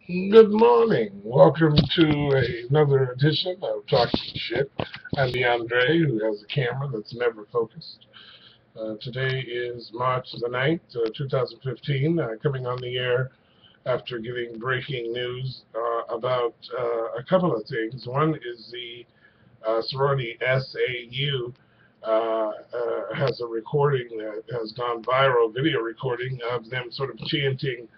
Good morning. Welcome to another edition of Talking Shit. I'm DeAndre, who has a camera that's never focused. Today is March the 9th, 2015, coming on the air after getting breaking news about a couple of things. One is the sorority SAU has a recording that has gone viral, video recording of them sort of chanting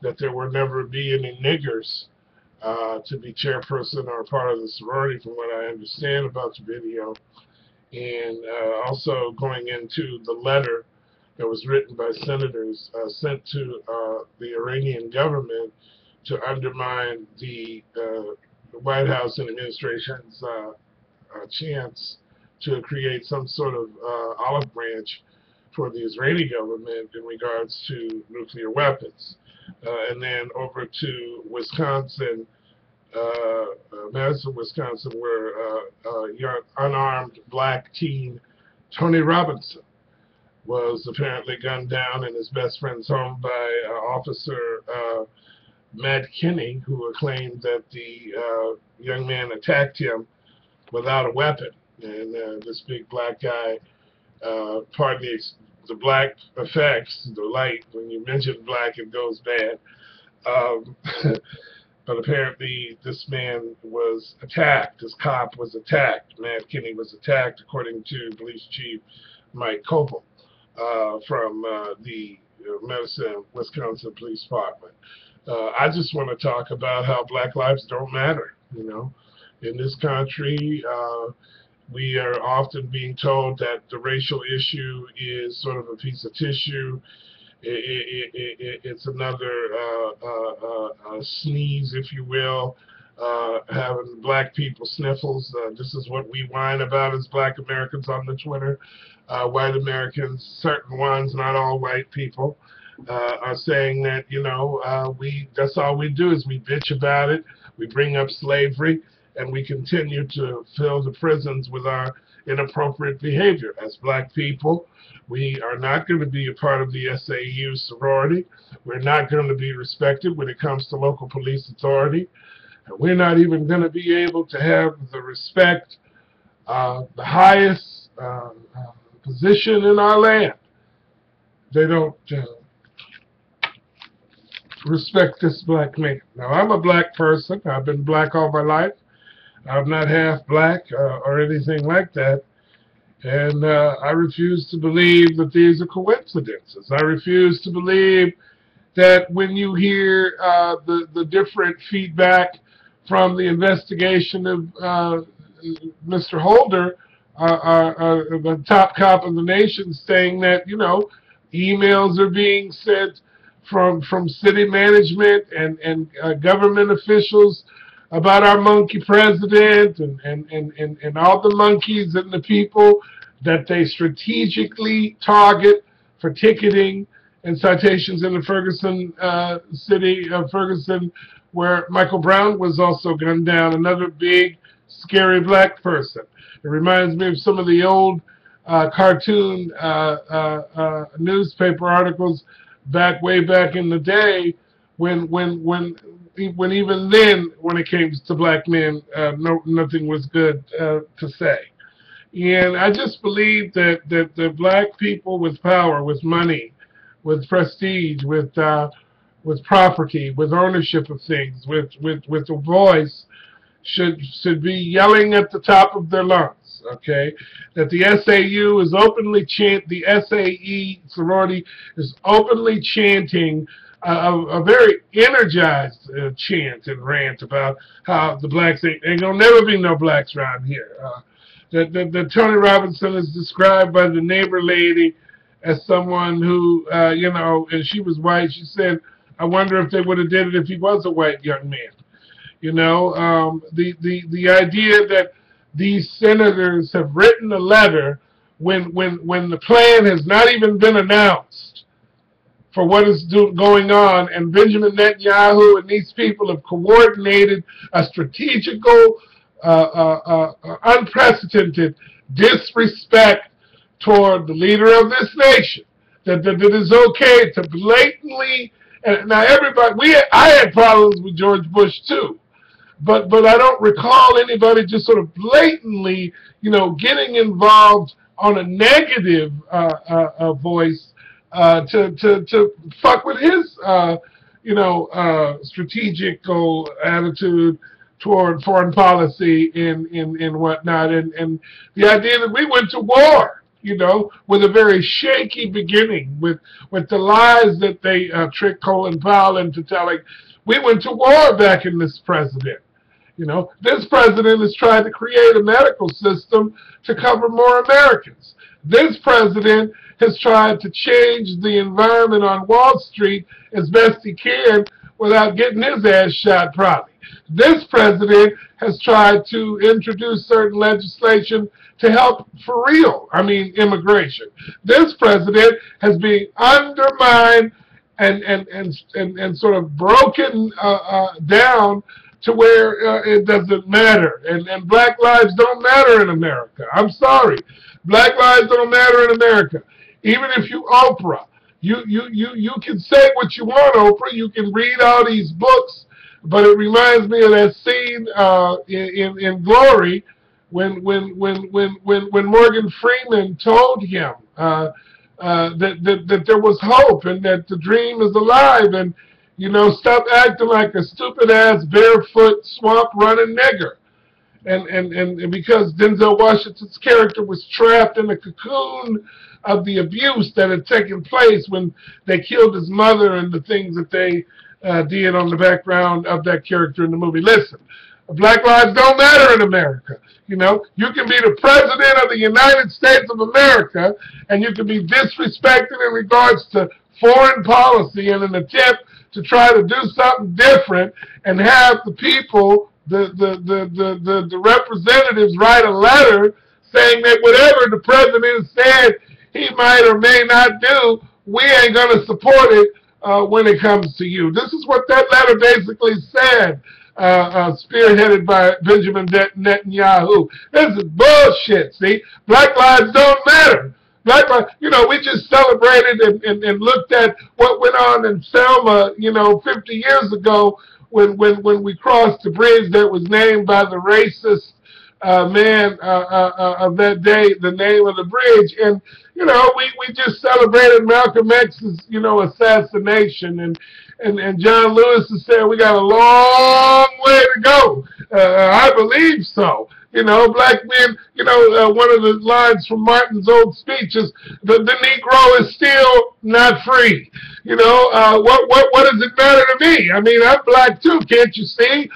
that there will never be any niggers to be chairperson or part of the sorority, from what I understand about the video. And also going into the letter that was written by senators sent to the Iranian government to undermine the White House and administration's chance to create some sort of olive branch for the Israeli government in regards to nuclear weapons. And then over to Wisconsin, Madison, Wisconsin, where a young unarmed black teen, Tony Robinson, was apparently gunned down in his best friend's home by Officer Matt Kinney, who claimed that the young man attacked him without a weapon. And this big black guy, pardon the black effects, the light, when you mention black, it goes bad. But apparently this man was attacked. This cop was attacked. Matt Kinney was attacked, according to Police Chief Mike Kopel from the Madison, Wisconsin Police Department. I just want to talk about how black lives don't matter. You know, in this country, we are often being told that the racial issue is sort of a piece of tissue. It's another sneeze, if you will, having black people sniffles. This is what we whine about as black Americans on the Twitter. White Americans, certain ones, not all white people, are saying that, you know, that's all we do is we bitch about it, we bring up slavery, and we continue to fill the prisons with our inappropriate behavior. As black people, we are not going to be a part of the SAU sorority. We're not going to be respected when it comes to local police authority. And we're not even going to be able to have the respect, the highest position in our land. They don't respect this black man. Now, I'm a black person. I've been black all my life. I'm not half black or anything like that. And I refuse to believe that these are coincidences. I refuse to believe that when you hear the different feedback from the investigation of Mr. Holder, the top cop of the nation, saying that, you know, emails are being sent from city management and government officials about our monkey president and all the monkeys and the people that they strategically target for ticketing and citations in the Ferguson city of Ferguson, where Michael Brown was also gunned down, another big, scary black person. It reminds me of some of the old cartoon newspaper articles way back in the day when even then, when it came to black men, nothing was good to say. And I just believe that the black people with power, with money, with prestige, with property, with ownership of things, with a voice, should be yelling at the top of their lungs. Okay, that the SAU is openly the SAE sorority is openly chanting a very energized chant and rant about how the blacks ain't gonna never be no blacks around here. That Tony Robinson is described by the neighbor lady as someone who, you know, and she was white. She said, "I wonder if they would have did it if he was a white young man." You know, the idea that these senators have written a letter when the plan has not even been announced for what is going on, and Benjamin Netanyahu and these people have coordinated a strategical, unprecedented disrespect toward the leader of this nation, that it is okay to blatantly And now everybody, I had problems with George Bush too, but I don't recall anybody just sort of blatantly, getting involved on a negative voice to fuck with his strategical attitude toward foreign policy and whatnot, and the idea that we went to war, with a very shaky beginning, with the lies that they tricked Colin Powell into telling. We went to war backing this president. This president is trying to create a medical system to cover more Americans. This president has tried to change the environment on Wall Street as best he can without getting his ass shot probably. This president has tried to introduce certain legislation to help for real, immigration. This president has been undermined and sort of broken down to where it doesn't matter. And black lives don't matter in America. I'm sorry. Black lives don't matter in America. Even if you Oprah, you can say what you want, Oprah. You can read all these books, but it reminds me of that scene in Glory when Morgan Freeman told him that there was hope and that the dream is alive, and stop acting like a stupid ass barefoot swamp running nigger. And because Denzel Washington's character was trapped in a cocoon of the abuse that had taken place when they killed his mother and the things that they did on the background of that character in the movie. Listen, black lives don't matter in America. You can be the president of the United States of America and you can be disrespected in regards to foreign policy in an attempt to try to do something different and have the people, the representatives write a letter saying that whatever the president said he might or may not do, we ain't going to support it when it comes to you. This is what that letter basically said, spearheaded by Benjamin Netanyahu. This is bullshit, see? Black lives don't matter. Black lives, we just celebrated and looked at what went on in Selma, 50 years ago when we crossed the bridge that was named by the racist man of that day, the name of the bridge. And, we just celebrated Malcolm X's, assassination. And John Lewis has said we got a long way to go. I believe so. Black men, one of the lines from Martin's old speech is, the Negro is still not free. What does it matter to me? I'm black too, can't you see?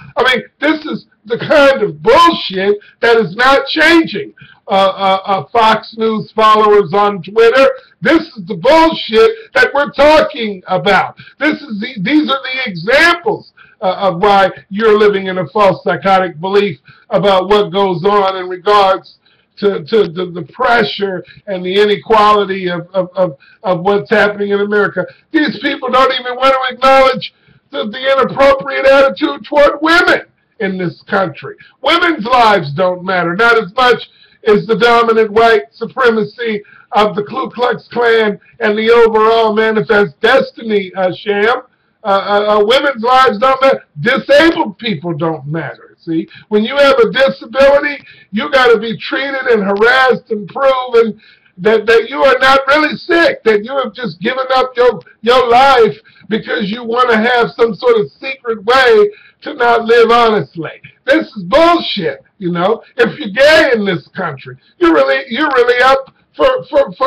This is the kind of bullshit that is not changing. Fox News followers on Twitter, this is the bullshit that we're talking about. These are the examples of why you're living in a false psychotic belief about what goes on in regards to the pressure and the inequality of what's happening in America. These people don't even want to acknowledge the inappropriate attitude toward women in this country. Women's lives don't matter, not as much as the dominant white supremacy of the Ku Klux Klan and the overall Manifest Destiny sham. Women's lives don't matter. Disabled people don't matter. See, when you have a disability, you got to be treated and harassed and proven that you are not really sick, that you have just given up your life because you want to have some sort of secret way to not live honestly. This is bullshit, If you're gay in this country, you're really up for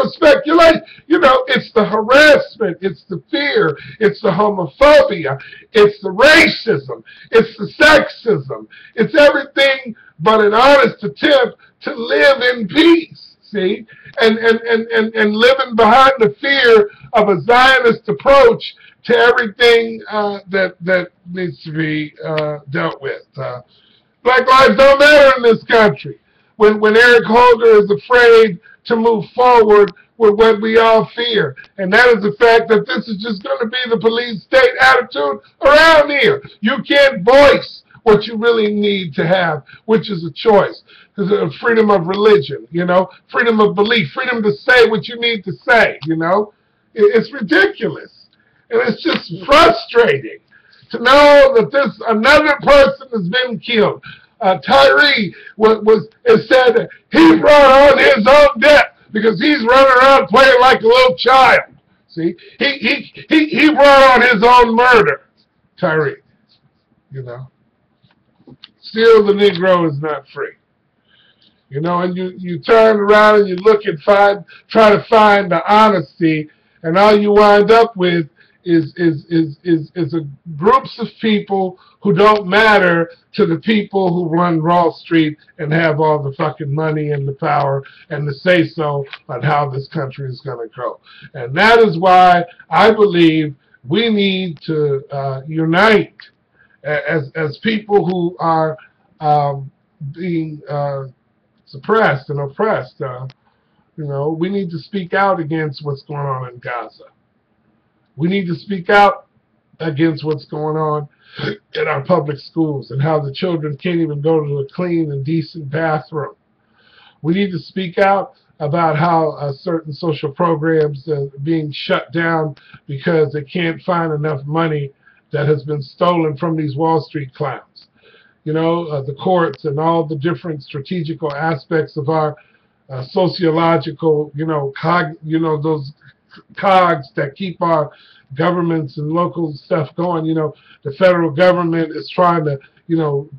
speculation. It's the harassment, it's the fear, it's the homophobia, it's the racism, it's the sexism, it's everything but an honest attempt to live in peace, see? And living behind the fear of a Zionist approach to everything that needs to be dealt with. Black lives don't matter in this country. When Eric Holder is afraid to move forward with what we all fear, and that is the fact that this is just going to be the police state attitude around here. You can't voice what you really need to have, which is a choice. Freedom of religion, freedom of belief, freedom to say what you need to say, It's ridiculous. And it's just frustrating to know that this another person has been killed. Tyree it said that he brought on his own death because he's running around playing like a little child. See, he brought on his own murder. Tyree, you know. Still, the Negro is not free. You know, and you turn around and you look and try to find the honesty, and all you wind up with is groups of people who don't matter to the people who run Wall Street and have all the fucking money and the power and the say-so on how this country is going to go. And that is why I believe we need to unite as people who are being suppressed and oppressed. You know, we need to speak out against what's going on in Gaza. We need to speak out against what's going on in our public schools and how the children can't even go to a clean and decent bathroom. We need to speak out about how certain social programs are being shut down because they can't find enough money that has been stolen from these Wall Street clowns. You know, the courts and all the different strategical aspects of our sociological, those cogs that keep our governments and local stuff going. You know, the federal government is trying to,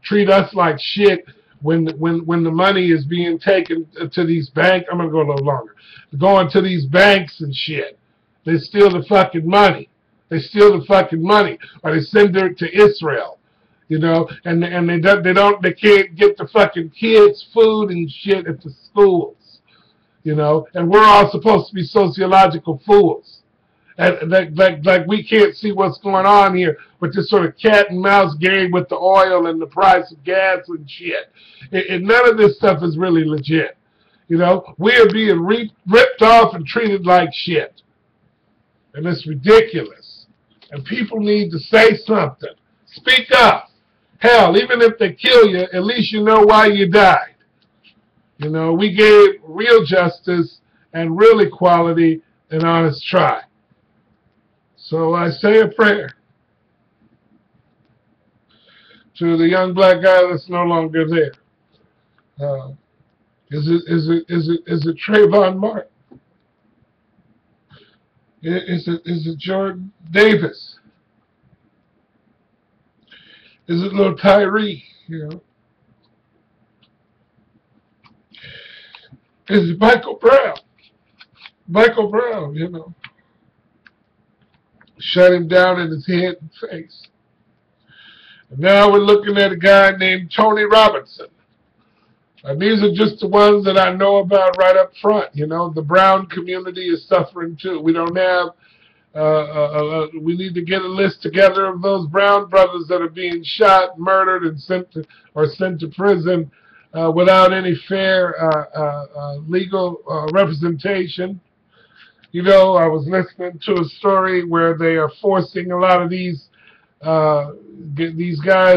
treat us like shit when the money is being taken to these banks. I'm going to go a little longer. Going to these banks and shit. They steal the fucking money. They steal the fucking money, or they send it to Israel. You know, and they can't get the fucking kids food and shit at the schools. You know, and we're all supposed to be sociological fools. And like we can't see what's going on here with this sort of cat and mouse game with the oil and the price of gas and shit. And none of this stuff is really legit. You know, we are being ripped off and treated like shit. And it's ridiculous. And people need to say something. Speak up. Hell, even if they kill you, at least you know why you died. You know, we gave real justice and real equality an honest try. So I say a prayer to the young black guy that's no longer there. Is it Trayvon Martin? Is it Jordan Davis? Is it little Tyree? You know? Is it Michael Brown? Michael Brown, you know. Shut him down in his head and face. And now we're looking at a guy named Tony Robinson. And these are just the ones that I know about right up front. You know, the Brown community is suffering too. We don't have, we need to get a list together of those Brown brothers that are being shot, murdered, and sent to prison without any fair legal representation. You know, I was listening to a story where they are forcing a lot of these guys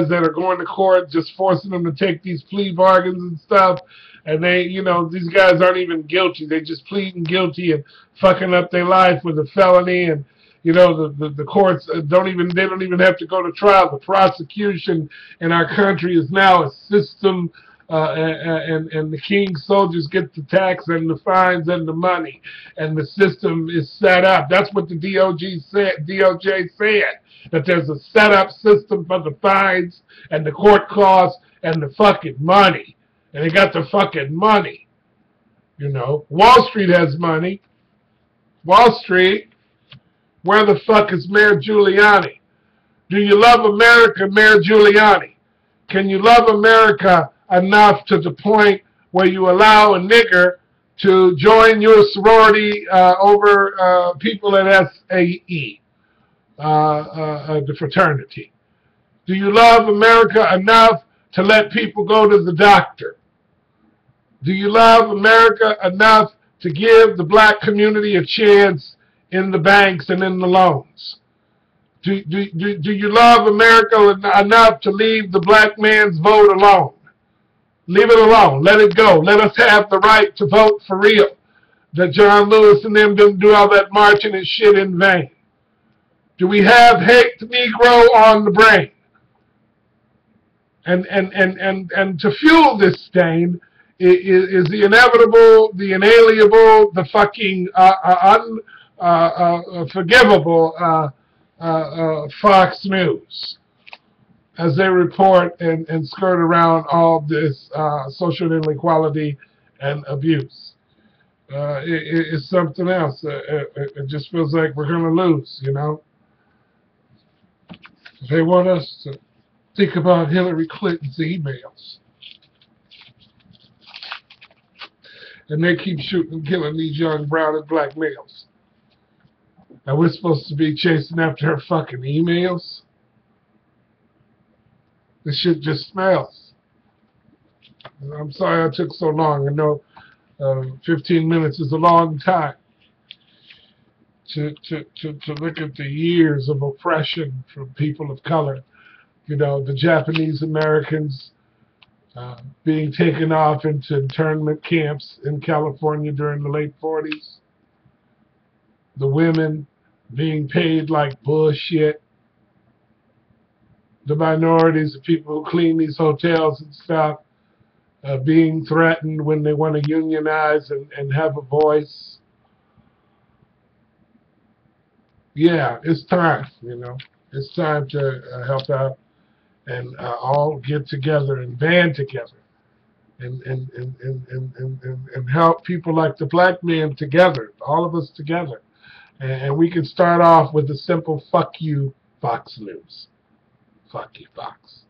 that are going to court, just forcing them to take these plea bargains and stuff. And they, you know, these guys aren't even guilty. They're just pleading guilty and fucking up their life with a felony. And, you know, the courts don't even have to go to trial. The prosecution in our country is now a system. And the king's soldiers get the tax and the fines and the money, and the system is set up. That's what the DOJ said, that there's a set up system for the fines and the court costs and the fucking money. And they got the fucking money. You know, Wall Street has money. Wall Street, where the fuck is Mayor Giuliani? Do you love America, Mayor Giuliani? Can you love America enough to the point where you allow a nigger to join your sorority over people at SAE, the fraternity? Do you love America enough to let people go to the doctor? Do you love America enough to give the black community a chance in the banks and in the loans? Do you love America enough to leave the black man's vote alone? Leave it alone. Let it go. Let us have the right to vote for real. That John Lewis and them didn't do all that marching and shit in vain. Do we have hate Negro on the brain? And to fuel this stain is the inevitable, the inalienable, the fucking unforgivable Fox News, as they report and skirt around all this social inequality and abuse. It's something else. It just feels like we're going to lose, you know. They want us to think about Hillary Clinton's emails. And they keep shooting and killing these young brown and black males. And we're supposed to be chasing after her fucking emails? This shit just smells. I'm sorry I took so long. I know 15 minutes is a long time to look at the years of oppression from people of color. You know, the Japanese Americans being taken off into internment camps in California during the late 40s. The women being paid like bullshit. The minorities, the people who clean these hotels and stuff, being threatened when they want to unionize and have a voice. Yeah, it's time, you know. It's time to help out and all get together and band together and help people like the black men together, all of us together. And we can start off with a simple fuck you, Fox News. Fuck you, Fox.